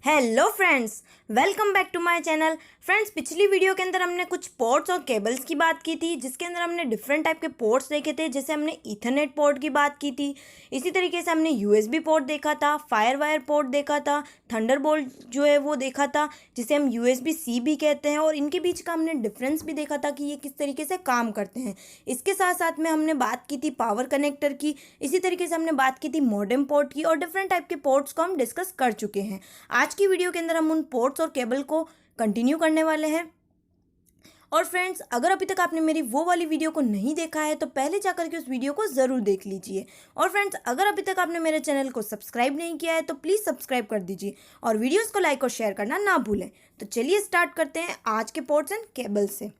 Hello friends, welcome back to my channel. Friends, पिछली video के अंदर हमने कुछ पोर्ट्स और केबल्स की बात की थी, जिसके अंदर हमने डिफरेंट टाइप के पोर्ट्स देखे थे। जैसे हमने ईथरनेट पोर्ट की बात की थी, इसी तरीके से हमने यूएसबी पोर्ट देखा था, फायर वायर पोर्ट देखा था, थंडरबोल्ट जो है वो देखा था, जिसे हम यूएसबी सी भी कहते हैं। और इनके बीच का हमने डिफरेंस भी देखा था कि ये किस तरीके से काम करते हैं। इसके साथ साथ में हमने बात की थी पावर कनेक्टर की, इसी तरीके से हमने बात की थी मॉडेम पोर्ट की, और डिफरेंट टाइप के पोर्ट्स को हम डिस्कस कर चुके हैं। आज की वीडियो के अंदर हम उन पोर्ट्स और केबल को कंटिन्यू करने वाले हैं। और फ्रेंड्स, अगर अभी तक आपने मेरी वो वाली वीडियो को नहीं देखा है तो पहले जाकर के उस वीडियो को ज़रूर देख लीजिए। और फ्रेंड्स, अगर अभी तक आपने मेरे चैनल को सब्सक्राइब नहीं किया है तो प्लीज़ सब्सक्राइब कर दीजिए और वीडियोस को लाइक और शेयर करना ना भूलें। तो चलिए स्टार्ट करते हैं आज के पोर्ट्स एंड केबल से।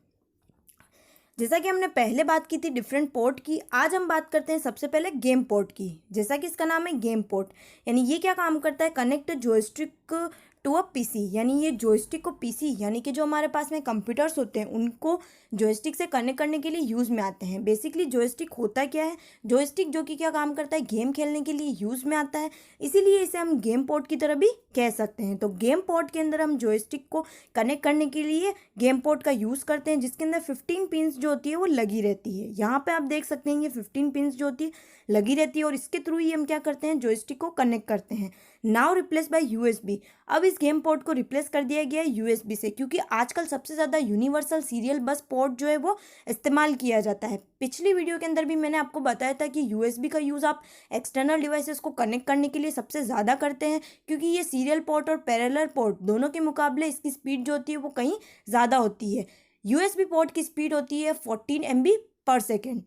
जैसा कि हमने पहले बात की थी डिफरेंट पोर्ट की, आज हम बात करते हैं सबसे पहले गेम पोर्ट की। जैसा कि इसका नाम है गेम पोर्ट, यानी ये क्या काम करता है, connect joystick to a PC. यानी ये जॉयस्टिक को पीसी यानी कि जो हमारे पास में कंप्यूटर्स होते हैं उनको जॉयस्टिक से कनेक्ट करने के लिए यूज़ में आते हैं। बेसिकली जॉयस्टिक होता क्या है, जॉयस्टिक जो कि क्या काम करता है, गेम खेलने के लिए यूज़ में आता है, इसीलिए इसे हम गेम पोर्ट की तरह भी कह सकते हैं। तो गेम पोर्ट के अंदर हम जॉयस्टिक को कनेक्ट करने के लिए गेम पोर्ट का यूज़ करते हैं, जिसके अंदर 15 पिंस जो होती है वो लगी रहती है। यहाँ पे आप देख सकते हैं ये 15 पिंस जो होती है लगी रहती है, और इसके थ्रू ही हम क्या करते हैं, जॉयस्टिक को कनेक्ट करते हैं। Now replace by USB. अब इस गेम पोर्ट को रिप्लेस कर दिया गया है यूएसबी से, क्योंकि आजकल सबसे ज़्यादा यूनिवर्सल सीरियल बस पोर्ट जो है वो इस्तेमाल किया जाता है। पिछली वीडियो के अंदर भी मैंने आपको बताया था कि यूएसबी का यूज़ आप एक्सटर्नल डिवाइसेस को कनेक्ट करने के लिए सबसे ज़्यादा करते हैं, क्योंकि ये सीरियल पोर्ट और पैरेलल पोर्ट दोनों के मुकाबले इसकी स्पीड जो होती है वो कहीं ज़्यादा होती है। यूएसबी पोर्ट की स्पीड होती है 14 MB पर सेकेंड,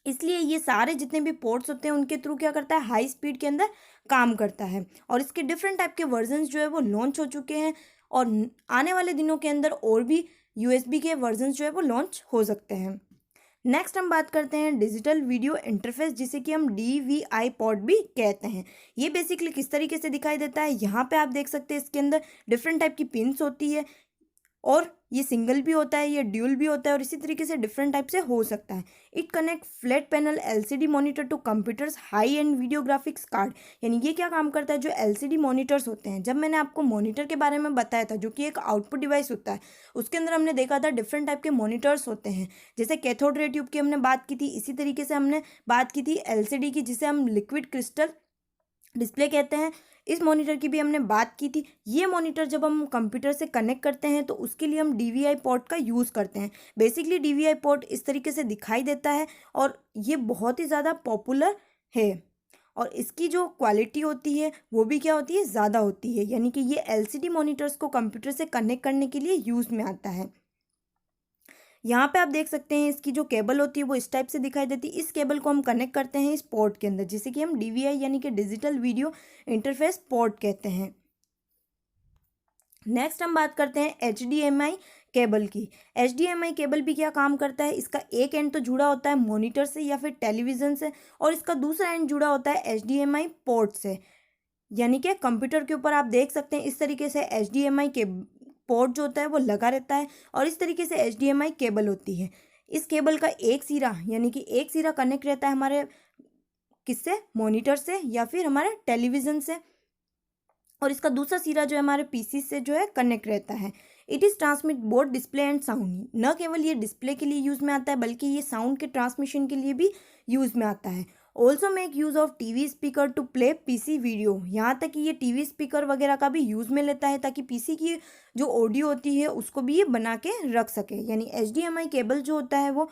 इसलिए ये सारे जितने भी पोर्ट्स होते हैं उनके थ्रू क्या करता है, हाई स्पीड के अंदर काम करता है। और इसके डिफरेंट टाइप के वर्जन्स जो है वो लॉन्च हो चुके हैं, और आने वाले दिनों के अंदर और भी यूएसबी के वर्जन्स जो है वो लॉन्च हो सकते हैं। नेक्स्ट हम बात करते हैं डिजिटल वीडियो इंटरफेस, जिसे कि हम DVI पोर्ट भी कहते हैं। ये बेसिकली किस तरीके से दिखाई देता है, यहाँ पे आप देख सकते हैं इसके अंदर डिफरेंट टाइप की पिन्स होती है, और ये सिंगल भी होता है, ये ड्यूल भी होता है, और इसी तरीके से डिफरेंट टाइप से हो सकता है। It connect flat panel LCD monitor to computers high end video graphics card. यानी ये क्या काम करता है, जो LCD मॉनिटर्स होते हैं, जब मैंने आपको मॉनिटर के बारे में बताया था जो कि एक आउटपुट डिवाइस होता है, उसके अंदर हमने देखा था डिफरेंट टाइप के मॉनिटर्स होते हैं। जैसे कैथोड रे ट्यूब की हमने बात की थी, इसी तरीके से हमने बात की थी LCD की, जिसे हम लिक्विड क्रिस्टल डिस्प्ले कहते हैं। इस मॉनिटर की भी हमने बात की थी। ये मॉनिटर जब हम कंप्यूटर से कनेक्ट करते हैं तो उसके लिए हम DVI पोर्ट का यूज़ करते हैं। बेसिकली DVI पोर्ट इस तरीके से दिखाई देता है, और ये बहुत ही ज़्यादा पॉपुलर है, और इसकी जो क्वालिटी होती है वो भी क्या होती है, ज़्यादा होती है। यानी कि ये LCD मॉनिटर्स को कंप्यूटर से कनेक्ट करने के लिए यूज़ में आता है। यहाँ पे आप देख सकते हैं इसकी जो केबल होती है वो इस टाइप से दिखाई देती है। इस केबल को हम कनेक्ट करते हैं इस पोर्ट के अंदर, जिसे कि हम DVI यानी कि डिजिटल वीडियो इंटरफेस पोर्ट कहते हैं। नेक्स्ट हम बात करते हैं HDMI केबल की। HDMI केबल भी क्या काम करता है, इसका एक एंड तो जुड़ा होता है मॉनिटर से या फिर टेलीविज़न से, और इसका दूसरा एंड जुड़ा होता है HDMI पोर्ट से। यानी कि कंप्यूटर के ऊपर आप देख सकते हैं इस तरीके से HDMI के पोर्ट जो होता है वो लगा रहता है, और इस तरीके से HDMI केबल होती है। इस केबल का एक सिरा यानी कि एक सिरा कनेक्ट रहता है हमारे किससे, मॉनिटर से या फिर हमारे टेलीविज़न से, और इसका दूसरा सिरा जो है हमारे पीसी से जो है कनेक्ट रहता है। It is transmit both display and sound. न केवल ये डिस्प्ले के लिए यूज़ में आता है, बल्कि ये साउंड के ट्रांसमिशन के लिए भी यूज़ में आता है। Also make use of TV speaker to play PC video. यहाँ तक कि ये टीवी स्पीकर वगैरह का भी यूज़ में लेता है, ताकि पीसी की जो ऑडियो होती है उसको भी ये बना के रख सके। यानी HDMI केबल जो होता है वो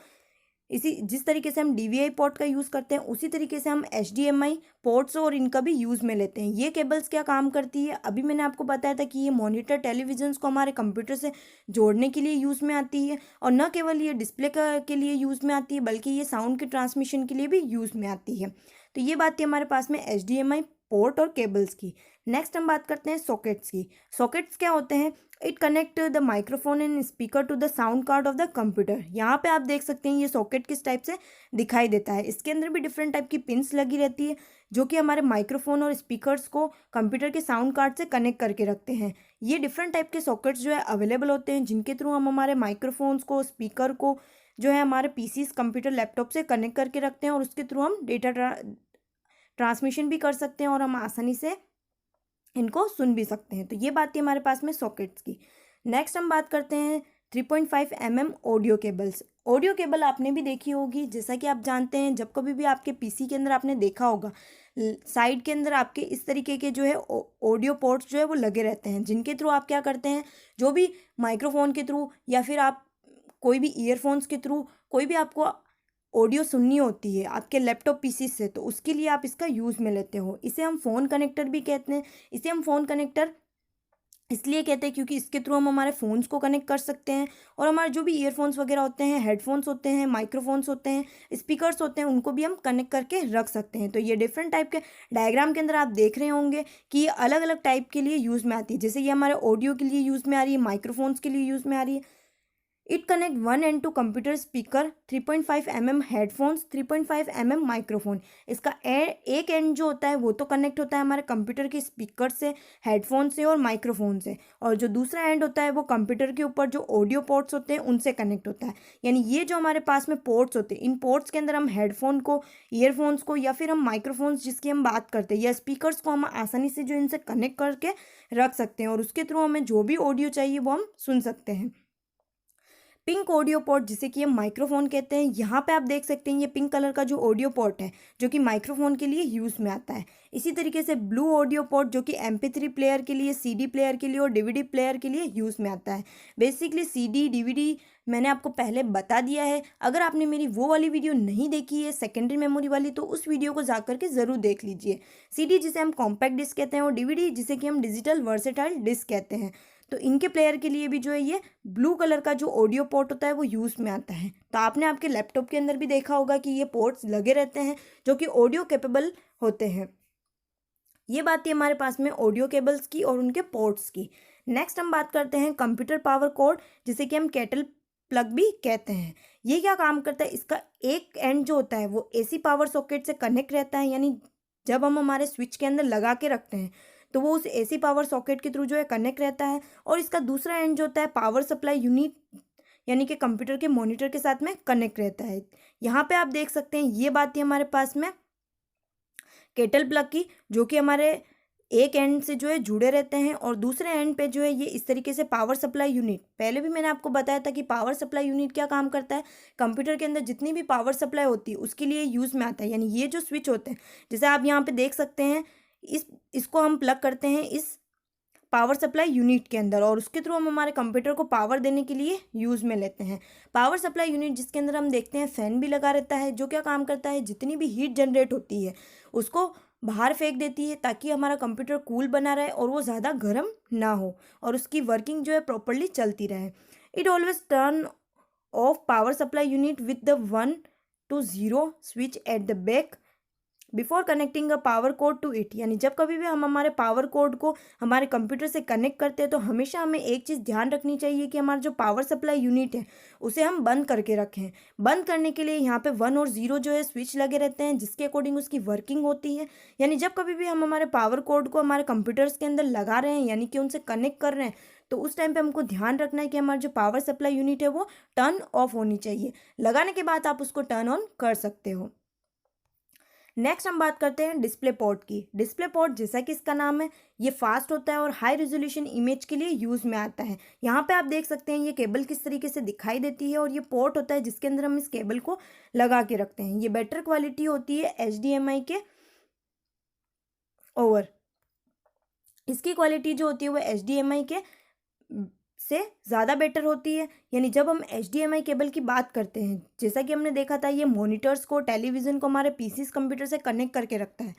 इसी जिस तरीके से हम DVI पोर्ट का यूज़ करते हैं, उसी तरीके से हम HDMI पोर्ट्स और इनका भी यूज़ में लेते हैं। ये केबल्स क्या काम करती है, अभी मैंने आपको बताया था कि ये मॉनिटर टेलीविजन्स को हमारे कंप्यूटर से जोड़ने के लिए यूज़ में आती है, और न केवल ये डिस्प्ले के लिए यूज़ में आती है, बल्कि ये साउंड के ट्रांसमिशन के लिए भी यूज़ में आती है। तो ये बात थी हमारे पास में HDMI पोर्ट और केबल्स की। नेक्स्ट हम बात करते हैं सॉकेट्स की। सॉकेट्स क्या होते हैं, it connect the microphone and speaker to the sound card of the computer. यहाँ पे आप देख सकते हैं ये सॉकेट किस टाइप से दिखाई देता है। इसके अंदर भी डिफरेंट टाइप की पिन्स लगी रहती है, जो कि हमारे माइक्रोफोन और स्पीकर्स को कंप्यूटर के साउंड कार्ड से कनेक्ट करके रखते हैं। ये डिफरेंट टाइप के सॉकेट्स जो है अवेलेबल होते हैं, जिनके थ्रू हम हमारे माइक्रोफोन्स को, स्पीकर को जो है हमारे पीसीस, कंप्यूटर, लैपटॉप से कनेक्ट करके रखते हैं, और उसके थ्रू हम डेटा ट्रांसमिशन भी कर सकते हैं, और हम आसानी से इनको सुन भी सकते हैं। तो ये बात थी हमारे पास में सॉकेट्स की। नेक्स्ट हम बात करते हैं 3.5 mm audio cables. Audio cable आपने भी देखी होगी, जैसा कि आप जानते हैं जब कभी भी आपके पीसी के अंदर आपने देखा होगा साइड के अंदर आपके इस तरीके के जो है ऑडियो पोर्ट्स जो है वो लगे रहते हैं, जिनके थ्रू आप क्या करते हैं, जो भी माइक्रोफोन के थ्रू या फिर आप कोई भी ईयरफोन्स के थ्रू कोई भी आपको ऑडियो सुननी होती है आपके लैपटॉप पीसी से, तो उसके लिए आप इसका यूज़ में लेते हो। इसे हम फ़ोन कनेक्टर भी कहते हैं। इसे हम फ़ोन कनेक्टर इसलिए कहते हैं क्योंकि इसके थ्रू हम हमारे फ़ोन्स को कनेक्ट कर सकते हैं, और हमारे जो भी ईयरफोन्स वगैरह होते हैं, हेडफोन्स होते हैं, माइक्रोफोन्स होते हैं, स्पीकर्स होते हैं, उनको भी हम कनेक्ट करके रख सकते हैं। तो ये डिफरेंट टाइप के डायग्राम के अंदर आप देख रहे होंगे कि ये अलग अलग टाइप के लिए यूज़ में आती है। जैसे ये हमारे ऑडियो के लिए यूज़ में आ रही है, माइक्रोफोन्स के लिए यूज़ में आ रही है। It connect one and two computer speaker, 3.5 mm headphones, 3.5 mm microphone. इसका एक एंड जो होता है वो तो कनेक्ट होता है हमारे कंप्यूटर के स्पीकर से, हेडफोन से और माइक्रोफोन से, और जो दूसरा एंड होता है वो कंप्यूटर के ऊपर जो ऑडियो पोर्ट्स होते हैं उनसे कनेक्ट होता है। यानी ये जो हमारे पास में पोर्ट्स होते हैं, इन पोर्ट्स के अंदर हम हेडफोन को, ईयरफोन्स को या फिर हम माइक्रोफोन्स जिसकी हम बात करते हैं या स्पीकर्स को हम आसानी से जो इनसे कनेक्ट करके रख सकते हैं, और उसके थ्रू हमें जो भी ऑडियो चाहिए वो हम सुन सकते हैं। पिंक ऑडियो पोर्ट, जिसे कि हम माइक्रोफोन कहते हैं, यहाँ पे आप देख सकते हैं ये पिंक कलर का जो ऑडियो पोर्ट है जो कि माइक्रोफोन के लिए यूज़ में आता है। इसी तरीके से ब्लू ऑडियो पोर्ट जो कि MP3 प्लेयर के लिए, CD प्लेयर के लिए और DVD प्लेयर के लिए यूज़ में आता है। बेसिकली CD DVD मैंने आपको पहले बता दिया है। अगर आपने मेरी वो वाली वीडियो नहीं देखी है सेकेंडरी मेमोरी वाली, तो उस वीडियो को जा करके ज़रूर देख लीजिए। CD जिसे हम कॉम्पैक्ट डिस्क कहते हैं और DVD जिसे कि हम डिजिटल वर्सेटाइल डिस्क कहते हैं। तो इनके प्लेयर के लिए भी जो है ये ब्लू कलर का जो ऑडियो पोर्ट होता है वो यूज़ में आता है। तो आपने आपके लैपटॉप के अंदर भी देखा होगा कि ये पोर्ट्स लगे रहते हैं जो कि ऑडियो कैपेबल होते हैं। ये बात थी हमारे पास में ऑडियो केबल्स की और उनके पोर्ट्स की। नेक्स्ट हम बात करते हैं कंप्यूटर पावर कोड, जिसे कि हम केटल प्लग भी कहते हैं। ये क्या काम करता है, इसका एक एंड जो होता है वो AC पावर सॉकेट से कनेक्ट रहता है, यानी जब हम हमारे स्विच के अंदर लगा के रखते हैं तो वो उस AC पावर सॉकेट के थ्रू जो है कनेक्ट रहता है, और इसका दूसरा एंड जो होता है पावर सप्लाई यूनिट यानी कि कंप्यूटर के मॉनिटर के साथ में कनेक्ट रहता है। यहाँ पे आप देख सकते हैं ये बात थी हमारे पास में केटल प्लग की, जो कि हमारे एक एंड से जो है जुड़े रहते हैं और दूसरे एंड पे जो है ये इस तरीके से पावर सप्लाई यूनिट। पहले भी मैंने आपको बताया था कि पावर सप्लाई यूनिट क्या काम करता है, कंप्यूटर के अंदर जितनी भी पावर सप्लाई होती है उसके लिए यूज़ में आता है। यानी ये जो स्विच होते हैं, जैसे आप यहाँ पे देख सकते हैं, इसको हम प्लग करते हैं इस पावर सप्लाई यूनिट के अंदर, और उसके थ्रू हम हमारे कंप्यूटर को पावर देने के लिए यूज़ में लेते हैं। पावर सप्लाई यूनिट जिसके अंदर हम देखते हैं फ़ैन भी लगा रहता है, जो क्या काम करता है, जितनी भी हीट जनरेट होती है उसको बाहर फेंक देती है ताकि हमारा कंप्यूटर कूल बना रहे और वो ज़्यादा गर्म ना हो और उसकी वर्किंग जो है प्रॉपरली चलती रहे। It always turn off power supply unit with the 1 to 0 switch at the back before connecting a power cord to it. यानी जब कभी भी हम हमारे पावर कोड को हमारे कंप्यूटर से कनेक्ट करते हैं तो हमेशा हमें एक चीज़ ध्यान रखनी चाहिए कि हमारा जो पावर सप्लाई यूनिट है उसे हम बंद करके रखें। बंद करने के लिए यहाँ पे 1 और 0 जो है स्विच लगे रहते हैं, जिसके अकॉर्डिंग उसकी वर्किंग होती है। यानी जब कभी भी हम हमारे पावर कोड को हमारे कंप्यूटर्स के अंदर लगा रहे हैं, यानी कि उनसे कनेक्ट कर रहे हैं, तो उस टाइम पे हमको ध्यान रखना है कि हमारा जो पावर सप्लाई यूनिट है वो टर्न ऑफ होनी चाहिए। लगाने के बाद आप उसको टर्न ऑन कर सकते हो। नेक्स्ट हम बात करते हैं डिस्प्ले पोर्ट की। डिस्प्ले पोर्ट जैसा कि इसका नाम है, ये फास्ट होता है और हाई रेजोल्यूशन इमेज के लिए यूज़ में आता है। यहाँ पे आप देख सकते हैं ये केबल किस तरीके से दिखाई देती है, और ये पोर्ट होता है जिसके अंदर हम इस केबल को लगा के रखते हैं। ये बेटर क्वालिटी होती है HDMI के ओवर। इसकी क्वालिटी जो होती है वो HDMI के से ज़्यादा बेटर होती है। यानी जब हम HDMI केबल की बात करते हैं, जैसा कि हमने देखा था, ये मॉनिटर्स को, टेलीविज़न को हमारे पीसीस कंप्यूटर से कनेक्ट करके रखता है,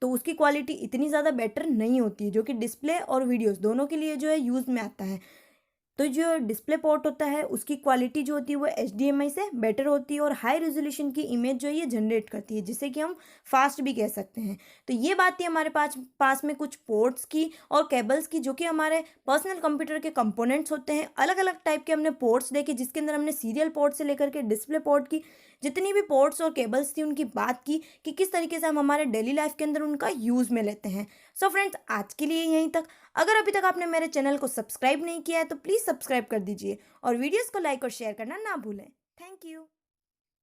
तो उसकी क्वालिटी इतनी ज़्यादा बेटर नहीं होती है, जो कि डिस्प्ले और वीडियोस दोनों के लिए जो है यूज़ में आता है। तो जो डिस्प्ले पोर्ट होता है उसकी क्वालिटी जो होती है वो HDMI से बेटर होती है और हाई रेजोल्यूशन की इमेज जो है ये जनरेट करती है, जिसे कि हम फास्ट भी कह सकते हैं। तो ये बात थी हमारे पास में कुछ पोर्ट्स की और केबल्स की, जो कि हमारे पर्सनल कंप्यूटर के कंपोनेंट्स होते हैं। अलग अलग टाइप के हमने पोर्ट्स देखे, जिसके अंदर हमने सीरियल पोर्ट से लेकर के डिस्प्ले पोर्ट की जितनी भी पोर्ट्स और केबल्स थी उनकी बात की कि किस तरीके से हम हमारे डेली लाइफ के अंदर उनका यूज़ में लेते हैं। सो फ्रेंड्स, आज के लिए यहीं तक। अगर अभी तक आपने मेरे चैनल को सब्सक्राइब नहीं किया है तो प्लीज़ सब्सक्राइब कर दीजिए और वीडियोस को लाइक और शेयर करना ना भूलें। Thank you.